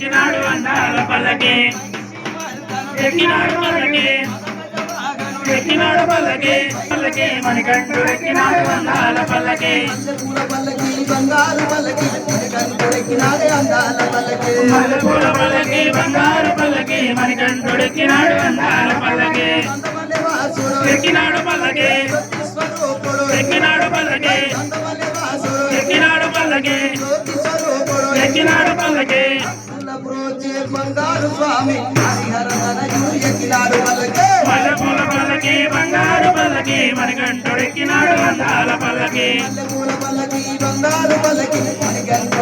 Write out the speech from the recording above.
ఎక్కినాడు అందాల పల్లకి ఎక్కినాడు పల్లకి ఎక్కినాడు పల్లకి పల్లకి మణికంఠుడు ఎక్కినాడు అందాల పల్లకి బంగారు పల్లకి మణికంఠుడు ఎక్కినాడు అందాల పల్లకి మల్లెపూల పల్లకి బంగారు పల్లకి మణికంఠుడు ఎక్కినాడు అందాల పల్లకి ఎక్కినాడు పల్లకి ఎక్కినాడు పల్లకి ఎక్కినాడు పల్లకి ఎక్కినాడు పల్లకి బంగారు స్వామి హరిహర తనయుడు ఎక్కినాడు పల్లకి మల్లెపూల పల్లకి బంగారు పల్లకి మణికంఠుడు ఎక్కినాడు అందాల పల్లకి మల్లెపూల పల్లకి బంగారు పల్లకి మణికంఠుడు